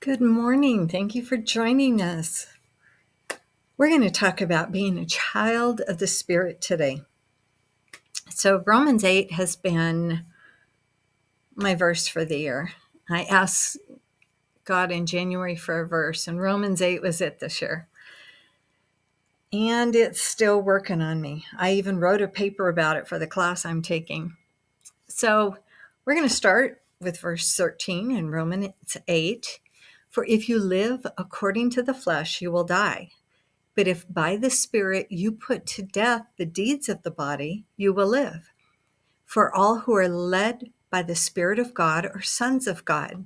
Good morning. Thank you for joining us. We're going to talk about being a child of the Spirit today. So, Romans 8 has been my verse for the year. I asked God in January for a verse, and Romans 8 was it this year. And it's still working on me. I even wrote a paper about it for the class I'm taking. So, we're going to start with verse 13 in Romans 8. For if you live according to the flesh, you will die. But if by the Spirit you put to death the deeds of the body, you will live. For all who are led by the Spirit of God are sons of God.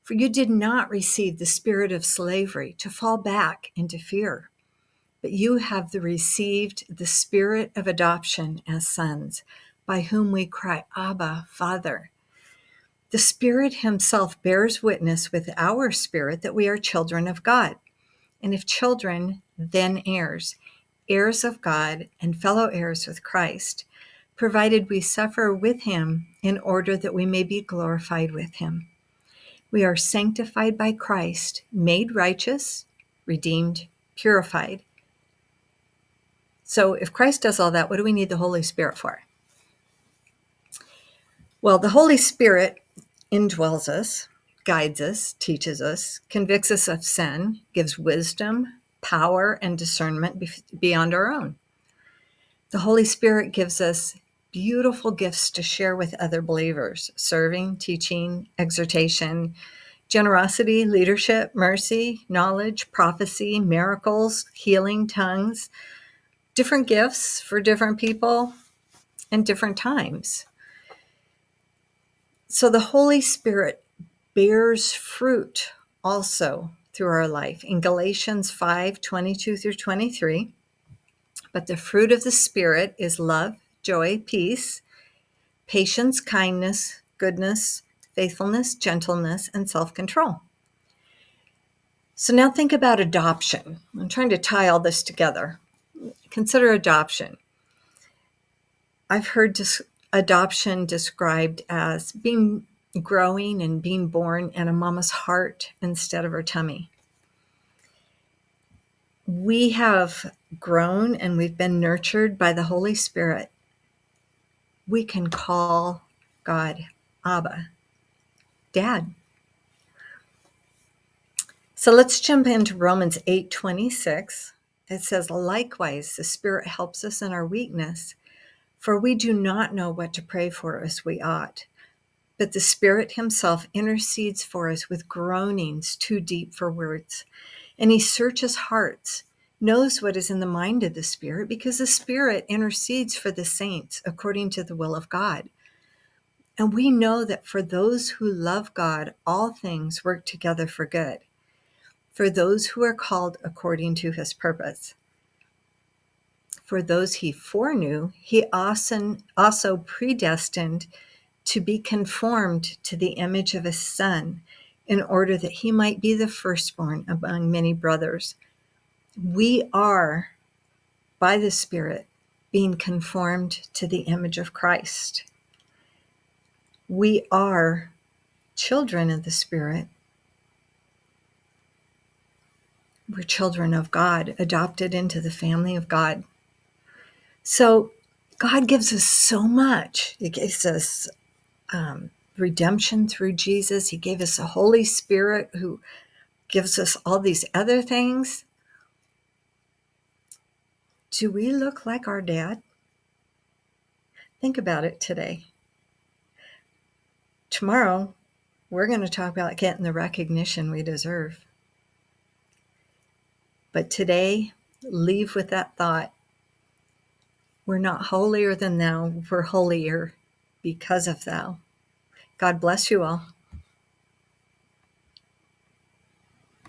For you did not receive the spirit of slavery to fall back into fear, but you have received the Spirit of adoption as sons, by whom we cry, Abba, Father. The Spirit himself bears witness with our spirit that we are children of God. And if children, then heirs, heirs of God and fellow heirs with Christ, provided we suffer with him in order that we may be glorified with him. We are sanctified by Christ, made righteous, redeemed, purified. So if Christ does all that, what do we need the Holy Spirit for? Well, the Holy Spirit indwells us, guides us, teaches us, convicts us of sin, gives wisdom, power, and discernment beyond our own. The Holy Spirit gives us beautiful gifts to share with other believers: serving, teaching, exhortation, generosity, leadership, mercy, knowledge, prophecy, miracles, healing, tongues, different gifts for different people and different times. So the Holy Spirit bears fruit also through our life. In Galatians 5:22 through 23, but the fruit of the Spirit is love, joy, peace, patience, kindness, goodness, faithfulness, gentleness, and self-control. So now think about adoption. I'm trying to tie all this together. Consider adoption. I've heard adoption described as growing and being born in a mama's heart instead of her tummy. We have grown and we've been nurtured by the Holy Spirit. We can call God Abba, Dad. So let's jump into Romans 8:26. It says, likewise, the Spirit helps us in our weakness, for we do not know what to pray for as we ought. But the Spirit himself intercedes for us with groanings too deep for words. And he searches hearts, knows what is in the mind of the Spirit, because the Spirit intercedes for the saints according to the will of God. And we know that for those who love God, all things work together for good, for those who are called according to his purpose. For those he foreknew, he also predestined to be conformed to the image of his Son, in order that he might be the firstborn among many brothers. We are, by the Spirit, being conformed to the image of Christ. We are children of the Spirit. We're children of God, adopted into the family of God. So God gives us so much. He gives us redemption through Jesus. He gave us a Holy Spirit who gives us all these other things. Do we look like our dad? Think about it today. Tomorrow, we're going to talk about getting the recognition we deserve. But today, leave with that thought. We're not holier than thou, we're holier because of thou. God bless you all.